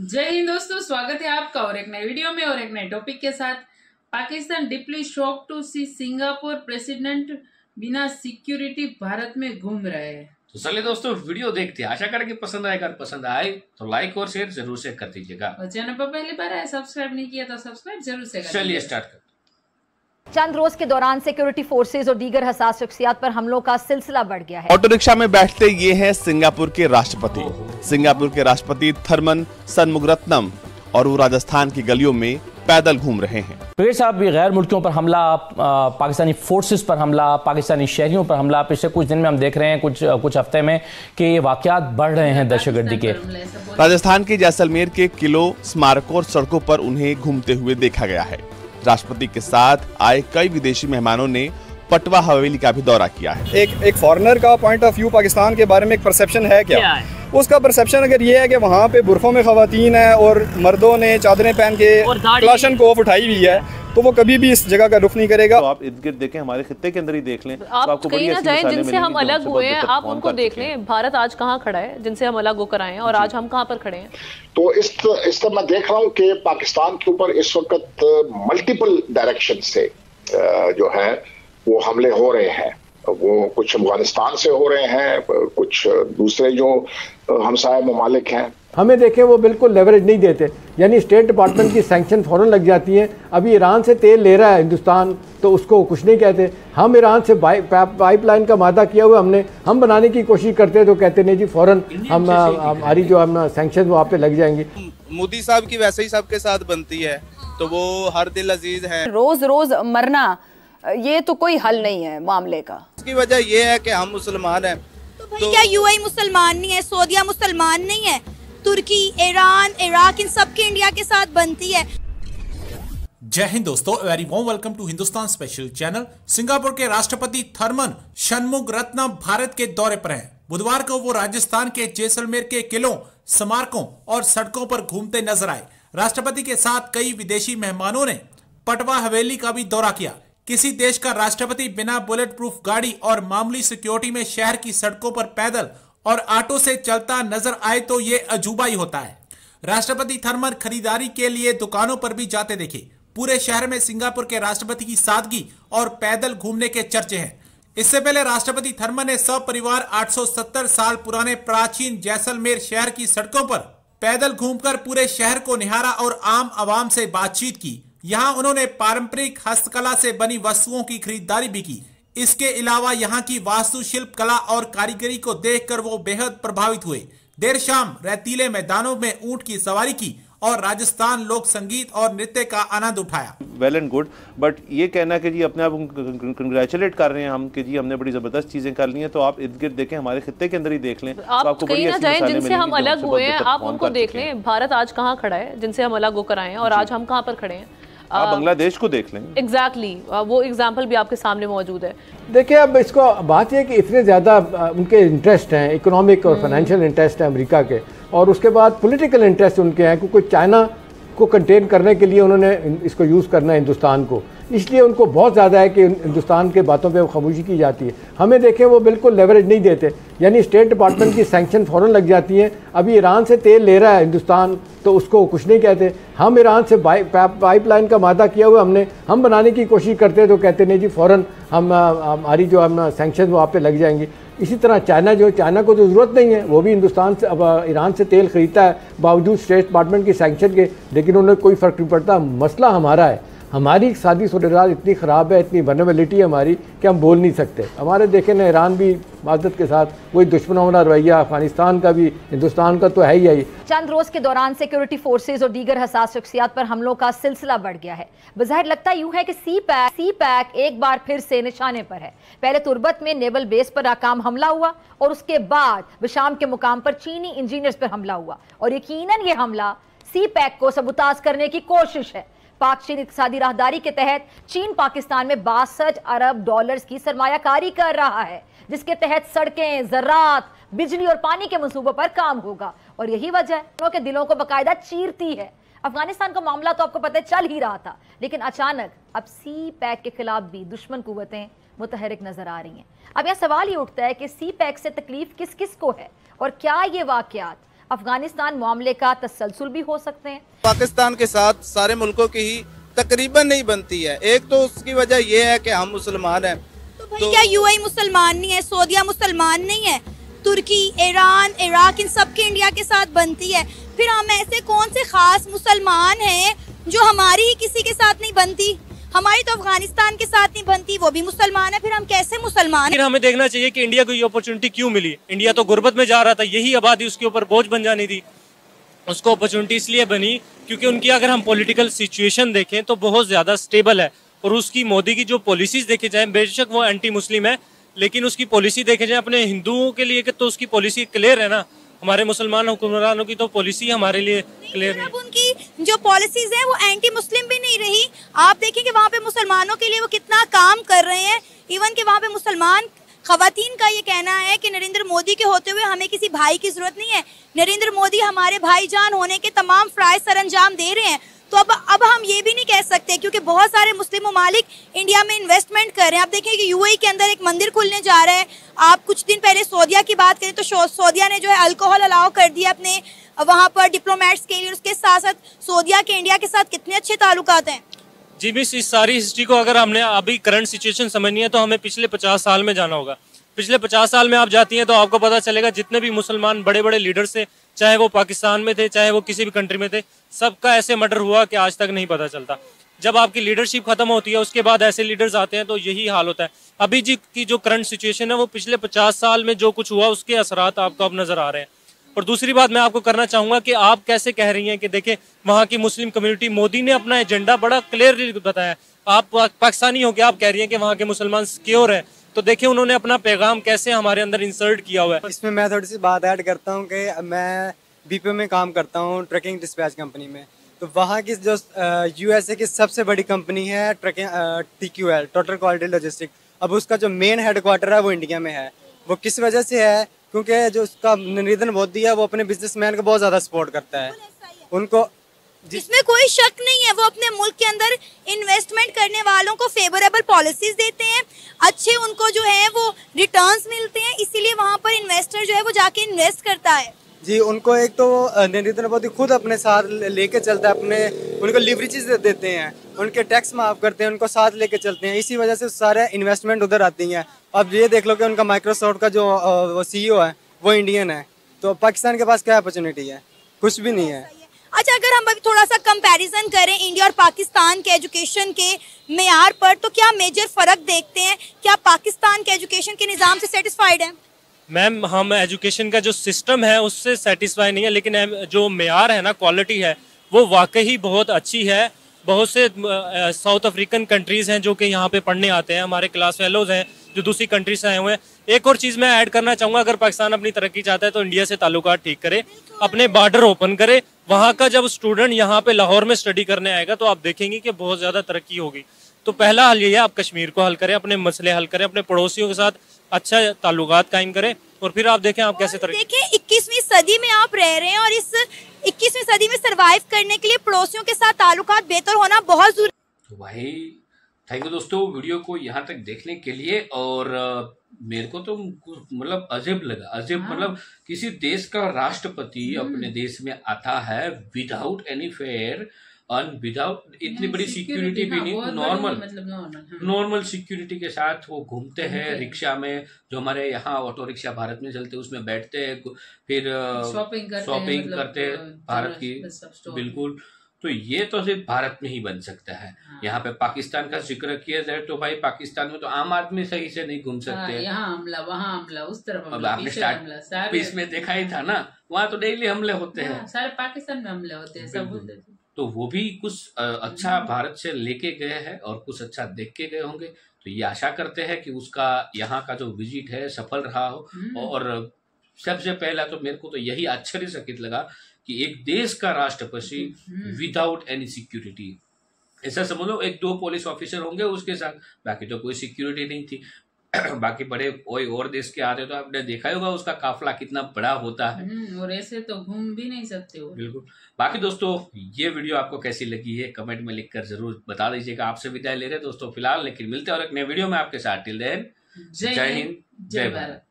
जय हिंद दोस्तों, स्वागत है आपका और एक नए वीडियो में और एक नए टॉपिक के साथ। Pakistan deeply shock to see Singapore president बिना सिक्योरिटी भारत में घूम रहे हैं। तो चलिए दोस्तों वीडियो देखते हैं। आशा करें कि पसंद आएगा। पसंद आए तो लाइक और शेयर जरूर से कर दीजिएगा और चैनल पर पहली बार आए सब्सक्राइब नहीं किया तो सब्सक्राइब जरूर से कर। चलिए स्टार्ट करते। चंद रोज के दौरान सिक्योरिटी फोर्सेज और दीगर हसास शख्सियात पर हमलों का सिलसिला बढ़ गया है। ऑटो रिक्शा में बैठते ये हैं सिंगापुर के राष्ट्रपति। सिंगापुर के राष्ट्रपति थर्मन शनमुगारत्नम और वो राजस्थान की गलियों में पैदल घूम रहे हैं। पीर साहब, भी गैर मुल्कियों पर हमला, पाकिस्तानी फोर्सेस पर हमला, पाकिस्तानी शहरियों पर हमला, पिछले कुछ दिन में हम देख रहे हैं, कुछ हफ्ते में कि वाकयात बढ़ रहे हैं दहशतगर्दी के। राजस्थान के जैसलमेर के किलों, स्मारकों और सड़कों पर उन्हें घूमते हुए देखा गया है। राष्ट्रपति के साथ आए कई विदेशी मेहमानों ने पटवा हवेली का भी दौरा किया है। एक फॉरेनर का पॉइंट ऑफ व्यू पाकिस्तान के बारे में एक परसेप्शन है क्या है? उसका परसेप्शन अगर ये है कि वहाँ पे बुरखों में खवातीन है और मर्दों ने चादरें पहन के क्लाशन कोफ उठाई हुई है, तो वो कभी भी इस जगह का रुख नहीं करेगा। तो आप इर्द गिर्द देखें, हमारे खित्ते के अंदर ही देख लें, आप तो कहीं ना जाएं जिनसे हम अलग हुए हैं, आप उनको देख लें। भारत आज कहाँ खड़ा है जिनसे हम अलग होकर आए हैं, और आज हम कहाँ पर खड़े हैं। तो इस तरह मैं देख रहा हूँ कि पाकिस्तान के ऊपर इस वक्त मल्टीपल डायरेक्शन से जो है वो हमले हो रहे हैं। वो कुछ अफगानिस्तान से हो रहे हैं, कुछ दूसरे जो हमसाया ममालिक हैं। हमें देखें वो बिल्कुल लेवरेज नहीं देते, यानी स्टेट डिपार्टमेंट की सैंक्शन फौरन लग जाती है। अभी ईरान से तेल ले रहा है हिंदुस्तान, तो उसको कुछ नहीं कहते। हम ईरान से पाइपलाइन का वादा किया हुआ हम बनाने की कोशिश करते हैं, तो कहते नहीं जी फौरन हमारी जो हम सैंक्शन वहाँ पे लग जाएंगी। मोदी साहब की वैसे ही सबके साथ बनती है, तो वो हर दिल अजीज है। रोज रोज मरना ये तो कोई हल नहीं है मामले का। इसकी वजह ये है कि हम मुसलमान हैं। तो भाई क्या यूएई मुसलमान नहीं है, सऊदीया मुसलमान नहीं है, तुर्की, ईरान, इराक, इन सब की इंडिया के साथ बनती है। जय हिंद दोस्तों, very warm welcome to Hindustan special channel. Singapore के राष्ट्रपति थर्मन शनमुगारत्नम भारत के दौरे पर हैं। बुधवार को वो राजस्थान के जैसलमेर के किलों, स्मारकों और सड़कों पर घूमते नजर आए। राष्ट्रपति के साथ कई विदेशी मेहमानों ने पटवा हवेली का भी दौरा किया। किसी देश का राष्ट्रपति बिना बुलेट प्रूफ गाड़ी और मामूली सिक्योरिटी में शहर की सड़कों पर पैदल और ऑटो से चलता नजर आए तो ये अजूबा ही होता है। राष्ट्रपति थर्मन खरीदारी के लिए दुकानों पर भी जाते देखे। पूरे शहर में सिंगापुर के राष्ट्रपति की सादगी और पैदल घूमने के चर्चे हैं। इससे पहले राष्ट्रपति थर्मन ने सपरिवार 870 साल पुराने प्राचीन जैसलमेर शहर की सड़कों पर पैदल घूमकर पूरे शहर को निहारा और आम आवाम से बातचीत की। यहाँ उन्होंने पारंपरिक हस्तकला से बनी वस्तुओं की खरीदारी भी की। इसके अलावा यहाँ की वास्तुशिल्प कला और कारीगरी को देखकर वो बेहद प्रभावित हुए। देर शाम रेतीले मैदानों में ऊंट की सवारी की और राजस्थान लोक संगीत और नृत्य का आनंद उठाया। वेल एंड गुड, बट ये कहना कि जी अपने आप कंग्रेचुलेट कर रहे हैं हम कि जी हमने बड़ी जबरदस्त चीजें कर ली हैं, तो आप इर्द गिर्द देखें, हमारे खित्ते के अंदर ही देख लें। आप तो कहीं ना जाएं जिनसे हम अलग हुए हैं, आप उनको देख लें। भारत आज कहाँ खड़ा है जिनसे हम अलग होकर आए हैं, और आज हम कहाँ पर खड़े हैं। आप बांग्लादेश को देख लें। एग्जैक्टली वो एग्जाम्पल भी आपके सामने मौजूद है। देखिए, अब इसको बात यह है कि इतने ज़्यादा उनके इंटरेस्ट हैं, इकोनॉमिक और फाइनेंशियल इंटरेस्ट हैं अमेरिका के, और उसके बाद पॉलिटिकल इंटरेस्ट उनके हैं, क्योंकि चाइना को कंटेन करने के लिए उन्होंने इसको यूज़ करना है हिंदुस्तान को, इसलिए उनको बहुत ज़्यादा है कि हिंदुस्तान के बातों पे खामोशी की जाती है। हमें देखें वो बिल्कुल लेवरेज नहीं देते, यानी स्टेट डिपार्टमेंट की सैंक्शन फ़ौरन लग जाती है। अभी ईरान से तेल ले रहा है हिंदुस्तान, तो उसको कुछ नहीं कहते। हम ईरान से पाइपलाइन का वादा किया हुआ हम बनाने की कोशिश करते हैं, तो कहते नहीं जी फौरन हमारी जो हम सैंक्शन वहाँ पे लग जाएंगी। इसी तरह चाइना को तो ज़रूरत नहीं है, वो भी हिंदुस्तान से ईरान से तेल ख़रीदता है बावजूद स्टेट डिपार्टमेंट की सैंक्शन के, लेकिन उन्हें कोई फ़र्क नहीं पड़ता। मसला हमारा है, हमारी इक़्तिसादी सूरत इतनी ख़राब है, इतनी वल्नरेबिलिटी है हमारी कि हम बोल नहीं सकते। हमारे देखें ना, ईरान भी मादत के साथ वही दुश्मनों वाला रवैया, अफगानिस्तान का भी, हिंदुस्तान का तो है ही। चंद रोज के दौरान सिक्योरिटी फोर्सेज और दीगर हसास शख्सियात पर हमलों का सिलसिला बढ़ गया है। बज़ाहिर लगता यूं है कि सी पैक एक बार फिर से निशाने पर है। पहले तुर्बत में नेवल बेस पर नाकाम हमला हुआ, और उसके बाद विशाम के मुकाम पर चीनी इंजीनियर्स पर हमला हुआ, और यकीनन ये हमला सी पैक को सबूताज करने की कोशिश है। पाक चीन इक़्तिसादी राहदारी के तहत चीन पाकिस्तान में 62 अरब डॉलर्स की सरमायाकारी कर रहा है, जिसके तहत सड़कें, ज़राअत, बिजली और पानी के मंसूबों पर काम होगा, और यही वजह है कि दिलों को बाकायदा चीरती है। अफगानिस्तान का मामला तो आपको पता है चल ही रहा था, लेकिन अचानक अब सी पैक के खिलाफ भी दुश्मन कुव्वतें मुतहरिक नजर आ रही हैं। अब यह सवाल ही उठता है कि सी पैक से तकलीफ किस किस को है, और क्या ये वाकयात अफगानिस्तान मामले का तसलसल भी हो सकते हैं। पाकिस्तान के साथ सारे मुल्कों की ही तकरीबन नहीं बनती है। एक तो उसकी वजह यह है कि हम मुसलमान हैं। तो क्या यूएई मुसलमान नहीं है, सऊदीया मुसलमान नहीं है, तुर्की, ईरान, इराक, इन सब के इंडिया के साथ बनती है। फिर हम ऐसे कौन से खास मुसलमान हैं जो हमारी ही किसी के साथ नहीं बनती? हमारी तो अफगानिस्तान के साथ नहीं बनती, वो भी मुसलमान है, फिर हम कैसे मुसलमान? फिर हमें देखना चाहिए कि इंडिया को ये अपॉर्चुनिटी क्यों मिली। इंडिया तो गुर्बत में जा रहा था, यही आबादी उसके ऊपर बोझ बन जानी थी। उसको अपॉर्चुनिटी इसलिए बनी क्योंकि उनकी अगर हम पॉलिटिकल सिचुएशन देखें तो बहुत ज़्यादा स्टेबल है, और उसकी मोदी की जो पॉलिसीज देखे जाए, बेशक वो एंटी मुस्लिम है, लेकिन उसकी पॉलिसी देखे जाए अपने हिंदुओं के लिए तो उसकी पॉलिसी क्लियर है ना। हमारे मुसलमान हुक्मरानों की तो पॉलिसी हमारे लिए क्लियर है। अब उनकी जो पॉलिसीज हैं वो एंटी मुस्लिम भी नहीं रही। आप देखें कि वहाँ पे मुसलमानों के लिए वो कितना काम कर रहे हैं। इवन कि वहाँ पे मुसलमान खवातीन का ये कहना है कि नरेंद्र मोदी के होते हुए हमें किसी भाई की जरूरत नहीं है। नरेंद्र मोदी हमारे भाईजान होने के तमाम फ़राइज़ सरअंजाम दे रहे हैं। तो अब हम ये भी नहीं कह सकते, क्योंकि बहुत सारे मुस्लिम ममालिक इंडिया में इन्वेस्टमेंट कर रहे हैं। आप देखें कि यूएई के अंदर एक मंदिर खुलने जा रहा है। आप कुछ दिन पहले सऊदीया की बात करें तो सऊदीया ने जो है अल्कोहल अलाउ कर दिया अपने वहाँ पर डिप्लोमेट्स के लिए। उसके साथ साथ सऊदीया के इंडिया के साथ कितने अच्छे ताल्लुकात हैं। जी मिस, इस सारी हिस्ट्री को अगर हमने अभी करंट सिचुएशन समझनी है तो हमें पिछले 50 साल में जाना होगा। पिछले 50 साल में आप जाती हैं तो आपको पता चलेगा जितने भी मुसलमान बड़े बड़े लीडर्स थे, चाहे वो पाकिस्तान में थे चाहे वो किसी भी कंट्री में थे, सबका ऐसे मर्डर हुआ कि आज तक नहीं पता चलता। जब आपकी लीडरशिप खत्म होती है उसके बाद ऐसे लीडर्स आते हैं तो यही हाल होता है। अभी जी की जो करंट सिचुएशन है वो पिछले 50 साल में जो कुछ हुआ उसके असरात आपको अब नजर आ रहे हैं। और दूसरी बात मैं आपको करना चाहूंगा कि आप कैसे कह रही हैं कि देखें वहाँ की मुस्लिम कम्युनिटी, मोदी ने अपना एजेंडा बड़ा क्लियरली बताया। आप पाकिस्तानी हो के आप कह रही हैं कि वहाँ के मुसलमान सिक्योर हैं, तो देखिए उन्होंने अपना पैगाम कैसे हमारे अंदर इंसर्ट किया हुआ है। इसमें मैं थोड़ी सी बात ऐड करता हूँ कि मैं बीपीओ में काम करता हूँ, ट्रकिंग डिस्पैच कंपनी में। तो वहाँ की जो यूएसए की सबसे बड़ी कंपनी है trucking TQL, total quality logistic. अब उसका जो मेन हेडक्वार्टर है वो इंडिया में है। वो किस वजह से है? क्योंकि जो उसका नरेंद्र मोदी है वो अपने बिजनेसमैन को बहुत ज़्यादा सपोर्ट करता है। उनको जिसमें कोई शक नहीं है, वो अपने मुल्क के अंदर इन्वेस्टमेंट करने वालों को फेवरेबल पॉलिसीज देते हैं, अच्छे उनको जो है वो रिटर्न्स मिलते हैं, इसीलिए वहाँ पर इन्वेस्टर जो है वो जाके इन्वेस्ट करता है। जी, उनको एक तो नरेंद्र मोदी खुद अपने साथ लेके चलता है, अपने उनको लिवरेजेस देते हैं, उनके टैक्स माफ़ करते हैं, उनको साथ लेके चलते हैं। इसी वजह से सारे इन्वेस्टमेंट उधर आती हैं। अब ये देख लो कि उनका माइक्रोसॉफ्ट का जो CEO है वो इंडियन है, तो पाकिस्तान के पास क्या अपॉर्चुनिटी है? कुछ भी नहीं है। अच्छा, अगर हम अभी थोड़ा सा कंपैरिजन करें इंडिया और पाकिस्तान के एजुकेशन के मेयार पर, तो क्या मेजर फ़र्क देखते हैं? क्या पाकिस्तान के एजुकेशन के निज़ाम से सेटिस्फाइड है? मैम, हम एजुकेशन का जो सिस्टम है उससे सेटिस्फाई नहीं है, लेकिन जो मेयार है ना, क्वालिटी है, वो वाकई बहुत अच्छी है। बहुत से साउथ अफ्रीकन कंट्रीज़ हैं जो कि यहाँ पे पढ़ने आते हैं, हमारे क्लास फेलोज़ हैं जो दूसरी कंट्री से आए हुए हैं। एक और चीज़ मैं ऐड करना चाहूँगा, अगर पाकिस्तान अपनी तरक्की चाहता है तो इंडिया से ताल्लुकात ठीक करे, अपने बॉर्डर ओपन करे। वहाँ का जब स्टूडेंट यहाँ पे लाहौर में स्टडी करने आएगा तो आप देखेंगे कि बहुत ज़्यादा तरक्की होगी। तो पहला हल ये है, आप कश्मीर को हल करें, अपने मसले हल करें, अपने पड़ोसियों के साथ अच्छा ताल्लुकात कायम करें, और फिर आप देखें आप कैसे तरक्की। देखें 21वीं सदी में आप रह रहे हैं और इस 21वीं सदी में सरवाइव करने के लिए पड़ोसियों के साथ ताल्लुकात बेहतर होना बहुत जरूरी। तो भाई थैंक यू दोस्तों वीडियो को यहाँ तक देखने के लिए। और मेरे को तो मतलब अजब लगा, अजब मतलब किसी देश का राष्ट्रपति अपने देश में आता है विदाउट एनी फेयर और विदाउट इतनी बड़ी सिक्योरिटी भी नहीं, नॉर्मल सिक्योरिटी के साथ वो घूमते हैं रिक्शा में, जो हमारे यहाँ ऑटो रिक्शा भारत में चलते हैं उसमें बैठते हैं, फिर शॉपिंग करते हैं भारत की। बिल्कुल, तो ये तो सिर्फ भारत में ही बन सकता है। यहाँ पे पाकिस्तान का जिक्र किया जाए तो भाई पाकिस्तान में तो आम आदमी सही से नहीं घूम सकते। यहाँ हमला, वहाँ हमला, उस तरफ अब आपने स्टार्ट इसमें देखा ही था ना, वहाँ तो डेली हमले होते हैं, सारे पाकिस्तान में हमले होते हैं, सब बोलते थे। तो वो भी कुछ अच्छा भारत से लेके गए हैं और कुछ अच्छा देख के गए होंगे। तो ये आशा करते हैं कि उसका यहाँ का जो विजिट है सफल रहा हो। और सबसे पहला तो मेरे को तो यही आश्चर्यचकित लगा कि एक देश का राष्ट्रपति विदाउट एनी सिक्योरिटी, ऐसा समझ लो 1-2 पुलिस ऑफिसर होंगे उसके साथ, बाकी तो कोई सिक्योरिटी नहीं थी। बाकी बड़े कोई और देश के आते तो आपने देखा ही होगा उसका काफिला कितना बड़ा होता है, और ऐसे तो घूम भी नहीं सकते हो। बिल्कुल। बाकी दोस्तों ये वीडियो आपको कैसी लगी है कमेंट में लिखकर जरूर बता दीजिएगा। आपसे विदाई ले रहे दोस्तों फिलहाल, लेकिन मिलते हैं और एक नए वीडियो में आपके साथ। टिल देन जय हिंद, जय भारत।